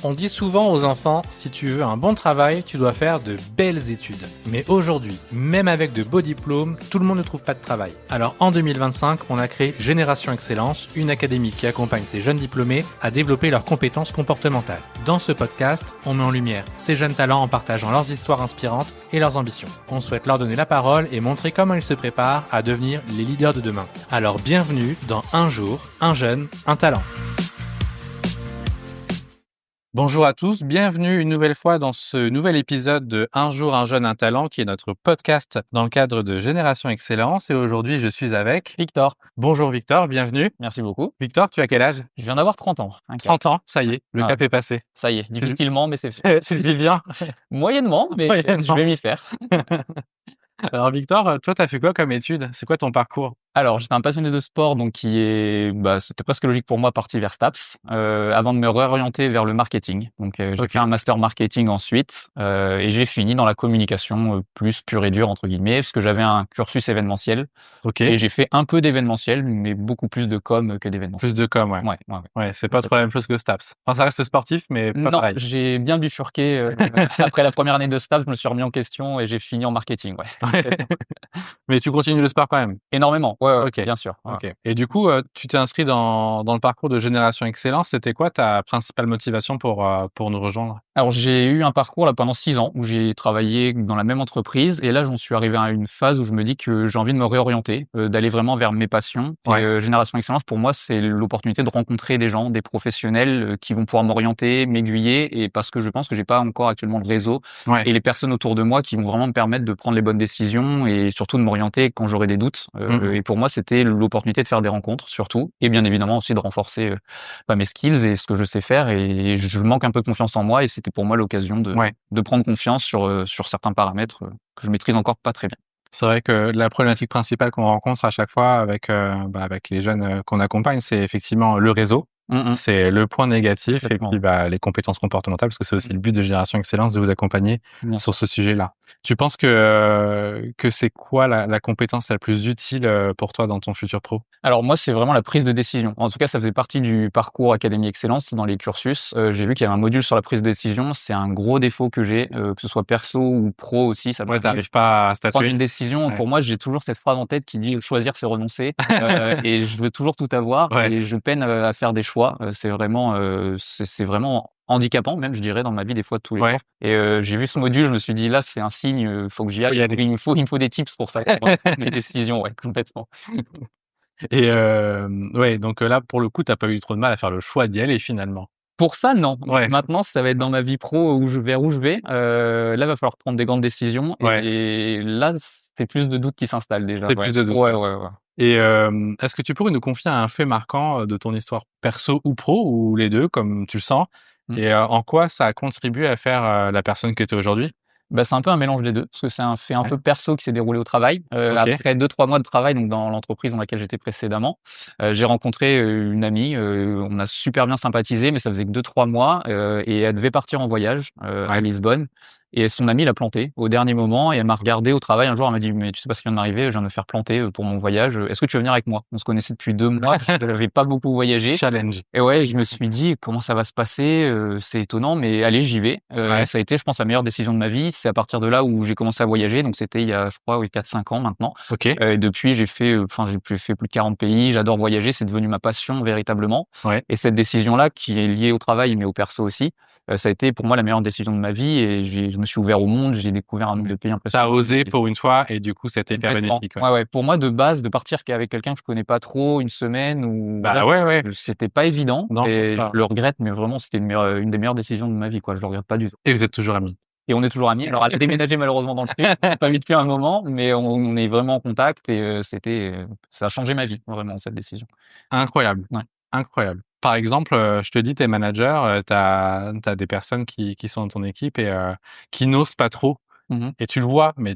On dit souvent aux enfants, si tu veux un bon travail, tu dois faire de belles études. Mais aujourd'hui, même avec de beaux diplômes, tout le monde ne trouve pas de travail. Alors en 2025, on a créé Génération Excellence, une académie qui accompagne ces jeunes diplômés à développer leurs compétences comportementales. Dans ce podcast, on met en lumière ces jeunes talents en partageant leurs histoires inspirantes et leurs ambitions. On souhaite leur donner la parole et montrer comment ils se préparent à devenir les leaders de demain. Alors bienvenue dans Un jour, un jeune, un talent. Bonjour à tous, bienvenue une nouvelle fois dans ce nouvel épisode de Un jour, un jeune, un talent qui est notre podcast dans le cadre de Génération Excellence et aujourd'hui je suis avec Victor. Bonjour Victor, bienvenue. Merci beaucoup. Victor, tu as quel âge? Je viens d'avoir 30 ans. 30 ans, ça y est, le cap est passé. Ça y est, difficilement, mais c'est fait. Tu le vis bien? Moyennement, mais je vais m'y faire. Alors Victor, toi t'as fait quoi comme études? C'est quoi ton parcours? Alors, j'étais un passionné de sport, donc c'était presque logique pour moi, parti vers STAPS, avant de me réorienter vers le marketing. Donc, j'ai fait un master marketing ensuite, et j'ai fini dans la communication plus pure et dure entre guillemets, parce que j'avais un cursus événementiel. Et j'ai fait un peu d'événementiel, mais beaucoup plus de com que d'événementiel. Plus de com, ouais. Ouais, c'est pas trop la même chose que STAPS. Enfin, ça reste sportif, mais pas pareil. Non, j'ai bien bifurqué. Après la première année de STAPS, je me suis remis en question et j'ai fini en marketing, ouais. Mais tu continues le sport quand même? Énormément. Ouais, Okay. bien sûr. Ok. Et du coup, tu t'es inscrit dans le parcours de Génération Excellence. C'était quoi ta principale motivation pour nous rejoindre? Alors, j'ai eu un parcours là pendant 6 ans où j'ai travaillé dans la même entreprise et là, j'en suis arrivé à une phase où je me dis que j'ai envie de me réorienter, d'aller vraiment vers mes passions. Ouais. Et Génération Excellence, pour moi, c'est l'opportunité de rencontrer des gens, des professionnels qui vont pouvoir m'orienter, m'aiguiller et parce que je pense que j'ai pas encore actuellement le réseau et les personnes autour de moi qui vont vraiment me permettre de prendre les bonnes décisions et surtout de m'orienter quand j'aurai des doutes. Et pour moi, c'était l'opportunité de faire des rencontres surtout et bien évidemment aussi de renforcer mes skills et ce que je sais faire et je manque un peu de confiance en moi et c'était pour moi l'occasion de prendre confiance sur certains paramètres que je maîtrise encore pas très bien. C'est vrai que la problématique principale qu'on rencontre à chaque fois avec les jeunes qu'on accompagne, c'est effectivement le réseau. C'est le point négatif et puis les compétences comportementales parce que c'est aussi le but de Génération Excellence de vous accompagner sur ce sujet-là. Tu penses que c'est quoi la compétence la plus utile pour toi dans ton futur pro? Alors moi, c'est vraiment la prise de décision. En tout cas, ça faisait partie du parcours Académie Excellence dans les cursus. J'ai vu qu'il y avait un module sur la prise de décision. C'est un gros défaut que j'ai, que ce soit perso ou pro aussi. Ça t'arrives pas à statuer. Prendre une décision. Ouais. Pour moi, j'ai toujours cette phrase en tête qui dit choisir, c'est renoncer. Et je veux toujours tout avoir et je peine à faire des choix. C'est vraiment handicapant même, je dirais, dans ma vie des fois de tous les jours. Et j'ai vu ce module, je me suis dit là, c'est un signe, faut que j'y aille. Il me faut des tips pour ça, pour prendre mes décisions, complètement. Et donc là, pour le coup, t'as pas eu trop de mal à faire le choix d'y aller finalement. Pour ça, non. Maintenant, ça va être dans ma vie pro vers où je vais. Là, il va falloir prendre des grandes décisions. Et là, c'est plus de doutes qui s'installent déjà. C'est plus de doutes. Ouais. Et est-ce que tu pourrais nous confier un fait marquant de ton histoire perso ou pro, ou les deux, comme tu le sens, et en quoi ça a contribué à faire la personne que tu es aujourd'hui? C'est un peu un mélange des deux, parce que c'est un fait un peu perso qui s'est déroulé au travail. Après 2-3 mois de travail, donc dans l'entreprise dans laquelle j'étais précédemment, j'ai rencontré une amie. On a super bien sympathisé, mais ça faisait que 2-3 mois, et elle devait partir en voyage à Lisbonne. Et son amie l'a plantée au dernier moment et elle m'a regardé au travail un jour, elle m'a dit: «Mais tu sais pas ce qui vient de m'arriver, je viens de me faire planter pour mon voyage. Est-ce que tu veux venir avec moi?» On se connaissait depuis 2 mois, je n'avais pas beaucoup voyagé. Challenge. Et je me suis dit: «Comment ça va se passer? C'est étonnant, mais allez, j'y vais». Ça a été, je pense, la meilleure décision de ma vie. C'est à partir de là où j'ai commencé à voyager, donc c'était il y a, je crois, 4-5 ans maintenant. Et depuis, j'ai fait plus de 40 pays. J'adore voyager, c'est devenu ma passion véritablement. Et cette décision-là, qui est liée au travail, mais au perso aussi, ça a été pour moi la meilleure décision de ma vie et je me suis ouvert au monde, j'ai découvert un nombre de pays impressionnant. T'as osé pour une fois et du coup, c'était hyper bénéfique. Pour moi, de base, de partir avec quelqu'un que je connais pas trop, une semaine ou c'était pas évident. Non, et je le regrette, mais vraiment, c'était une des meilleures décisions de ma vie, quoi. Je le regrette pas du tout. Et vous êtes toujours amis? Et on est toujours amis. Alors, elle a déménagé malheureusement dans le sud. C'est pas vu depuis un moment, mais on est vraiment en contact et ça a changé ma vie, vraiment, cette décision. Incroyable. Ouais. Incroyable. Par exemple, je te dis, t'es manager, t'as des personnes qui sont dans ton équipe et qui n'osent pas trop. Et tu le vois, mais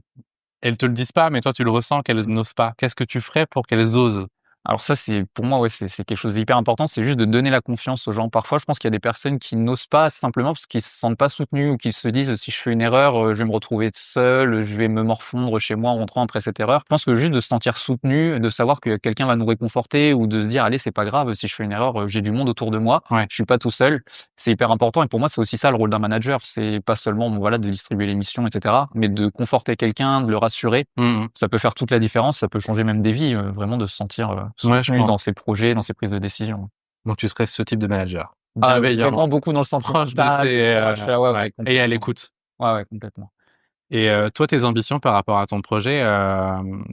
elles te le disent pas, mais toi, tu le ressens qu'elles n'osent pas. Qu'est-ce que tu ferais pour qu'elles osent? Alors ça, c'est pour moi, ouais, c'est quelque chose d'hyper important. C'est juste de donner la confiance aux gens. Parfois, je pense qu'il y a des personnes qui n'osent pas simplement parce qu'ils se sentent pas soutenus ou qu'ils se disent si je fais une erreur, je vais me retrouver seul, je vais me morfondre chez moi en rentrant après cette erreur. Je pense que juste de se sentir soutenu, de savoir que quelqu'un va nous réconforter ou de se dire allez, c'est pas grave si je fais une erreur, j'ai du monde autour de moi, je suis pas tout seul. C'est hyper important et pour moi, c'est aussi ça le rôle d'un manager. C'est pas seulement bon, voilà de distribuer les missions, etc., mais de conforter quelqu'un, de le rassurer. Ça peut faire toute la différence. Ça peut changer même des vies, vraiment de se sentir soutenu dans ses projets, dans ses prises de décision. Donc tu serais ce type de manager. Vraiment beaucoup dans le sentiment et à l'écoute. Ouais, complètement. Et toi, tes ambitions par rapport à ton projet,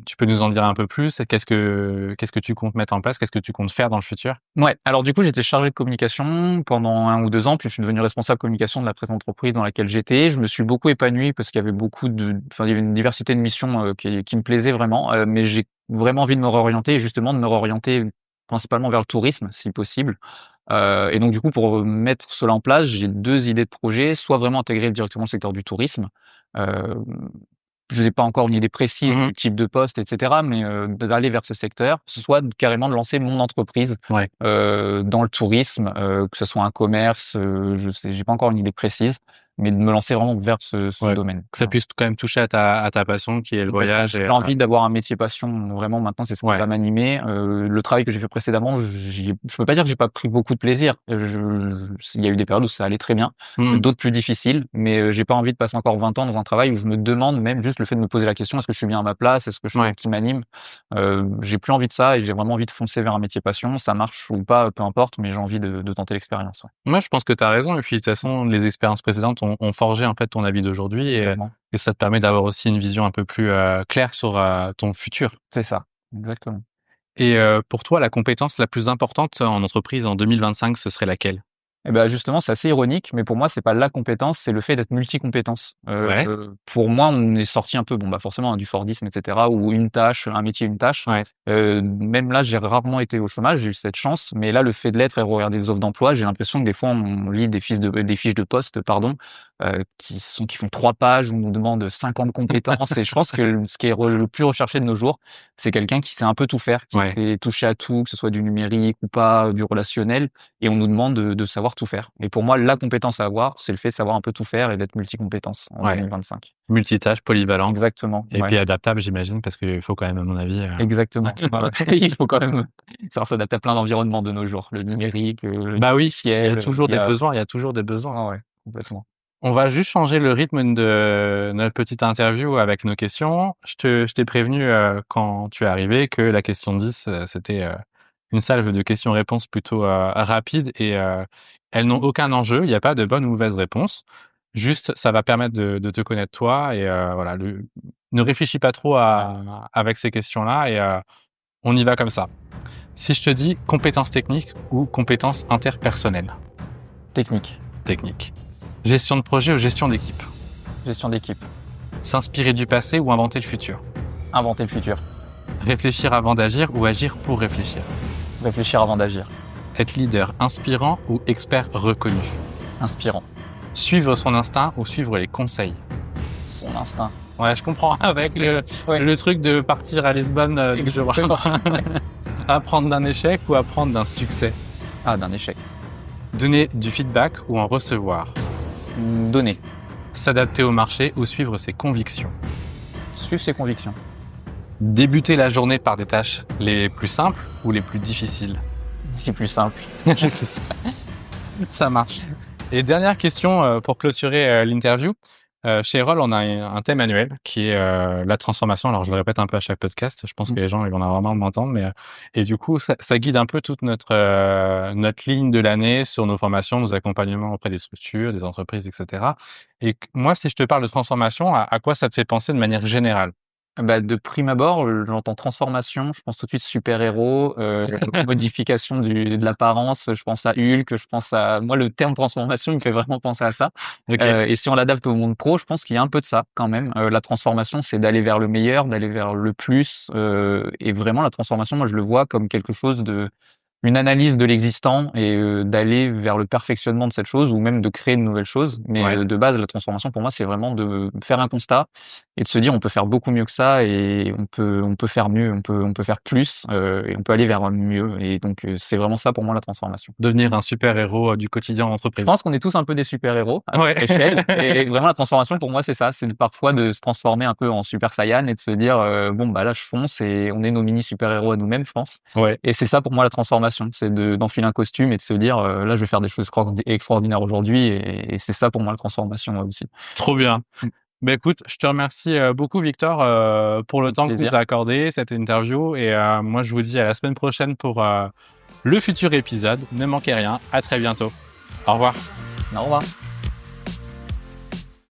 tu peux nous en dire un peu plus? Qu'est-ce que tu comptes mettre en place? Qu'est-ce que tu comptes faire dans le futur? Ouais, alors du coup, j'étais chargé de communication pendant 1 ou 2 ans, puis je suis devenu responsable communication de la présente entreprise dans laquelle j'étais. Je me suis beaucoup épanoui parce qu'il y avait il y avait une diversité de missions qui me plaisait vraiment, mais j'ai vraiment envie de me réorienter et justement de me réorienter principalement vers le tourisme, si possible. Et donc du coup, pour mettre cela en place, j'ai 2 idées de projet, soit vraiment intégrer directement le secteur du tourisme. Je n'ai pas encore une idée précise du type de poste, etc., mais d'aller vers ce secteur, soit carrément de lancer mon entreprise dans le tourisme, que ce soit un commerce, je sais, j'ai pas encore une idée précise, mais de me lancer vraiment vers ce domaine. Que ça puisse quand même toucher à ta passion qui est le voyage. J'ai envie d'avoir un métier passion. Vraiment, maintenant, c'est ce qui va m'animer. Le travail que j'ai fait précédemment, je peux pas dire que j'ai pas pris beaucoup de plaisir. Il y a eu des périodes où ça allait très bien, d'autres plus difficiles, mais j'ai pas envie de passer encore 20 ans dans un travail où je me demande même juste le fait de me poser la question, est-ce que je suis bien à ma place? Est-ce que je fais ce qui m'anime? J'ai plus envie de ça et j'ai vraiment envie de foncer vers un métier passion. Ça marche ou pas, peu importe, mais j'ai envie de tenter l'expérience. Moi, je pense que tu as raison. Et puis, de toute façon, les expériences précédentes ont forgé en fait ton avis d'aujourd'hui et ça te permet d'avoir aussi une vision un peu plus claire sur ton futur. C'est ça, exactement. Et pour toi, la compétence la plus importante en entreprise en 2025, ce serait laquelle? Eh ben justement, c'est assez ironique, mais pour moi, c'est pas la compétence, c'est le fait d'être multi-compétence. Pour moi, on est sorti un peu, bon bah forcément du Fordisme, etc., ou une tâche, un métier, une tâche. Même là, j'ai rarement été au chômage, j'ai eu cette chance, mais là, le fait de l'être et regarder les offres d'emploi, j'ai l'impression que des fois, on lit des fiches de poste, pardon, qui font 3 pages, où on nous demande 50 compétences. Et je pense que ce qui est le plus recherché de nos jours, c'est quelqu'un qui sait un peu tout faire, qui sait toucher à tout, que ce soit du numérique ou pas, du relationnel. Et on nous demande de savoir tout faire. Et pour moi, la compétence à avoir, c'est le fait de savoir un peu tout faire et d'être multi-compétence en 2025. Multitâche, polyvalent. Exactement. Et puis adaptable, j'imagine, parce qu'il faut quand même, à mon avis. Exactement. Il faut quand même savoir s'adapter à plein d'environnements de nos jours. Le numérique, le ciel. Il y a toujours des besoins. Il y a toujours des besoins. Ouais, complètement. On va juste changer le rythme de notre petite interview avec nos questions. Je t'ai prévenu quand tu es arrivé que la question 10, c'était une salve de questions-réponses plutôt rapides et elles n'ont aucun enjeu. Il n'y a pas de bonne ou mauvaise réponse. Juste, ça va permettre de te connaître toi et voilà. Ne réfléchis pas trop avec ces questions-là et on y va comme ça. Si je te dis compétences techniques ou compétences interpersonnelles? Technique. Technique. Gestion de projet ou gestion d'équipe? Gestion d'équipe. S'inspirer du passé ou inventer le futur? Inventer le futur. Réfléchir avant d'agir ou agir pour réfléchir? Réfléchir avant d'agir. Être leader inspirant ou expert reconnu? Inspirant. Suivre son instinct ou suivre les conseils? Son instinct. Ouais, je comprends. Avec le truc de partir à Lisbonne, apprendre d'un échec ou apprendre d'un succès? Ah, d'un échec. Donner du feedback ou en recevoir? Donner. S'adapter au marché ou suivre ses convictions? Suivre ses convictions. Débuter la journée par des tâches les plus simples ou les plus difficiles? Les plus simples. Ça marche. Et dernière question pour clôturer l'interview. Chez Roll, on a un thème annuel qui est la transformation. Alors, je le répète un peu à chaque podcast. Je pense que les gens ils vont en avoir marre de m'entendre, mais et du coup, ça guide un peu toute notre ligne de l'année sur nos formations, nos accompagnements auprès des structures, des entreprises, etc. Et moi, si je te parle de transformation, à quoi ça te fait penser de manière générale? Bah, de prime abord, j'entends transformation, je pense tout de suite super-héros, modification de l'apparence, je pense à Hulk, je pense à moi le terme transformation, il me fait vraiment penser à ça. Et si on l'adapte au monde pro, je pense qu'il y a un peu de ça quand même. La transformation, c'est d'aller vers le meilleur, d'aller vers le plus, et vraiment la transformation, moi je le vois comme quelque chose une analyse de l'existant et d'aller vers le perfectionnement de cette chose ou même de créer de nouvelles choses. Mais de base, la transformation pour moi, c'est vraiment de faire un constat et de se dire on peut faire beaucoup mieux que ça et on peut faire mieux, on peut faire plus et on peut aller vers mieux. Et donc c'est vraiment ça pour moi la transformation. Devenir un super-héros du quotidien d'entreprise. Je pense qu'on est tous un peu des super-héros à notre échelle. Et vraiment la transformation pour moi c'est ça, c'est parfois de se transformer un peu en Super Saiyan et de se dire bon bah là je fonce et on est nos mini super-héros à nous-mêmes, je pense. Et c'est ça pour moi la transformation, c'est d'enfiler un costume et de se dire là je vais faire des choses extraordinaires aujourd'hui et c'est ça pour moi la transformation aussi. Trop bien. Bah écoute, je te remercie beaucoup Victor pour le temps que tu nous as accordé, cette interview et moi je vous dis à la semaine prochaine pour le futur épisode. Ne manquez rien, à très bientôt. Au revoir. Au revoir.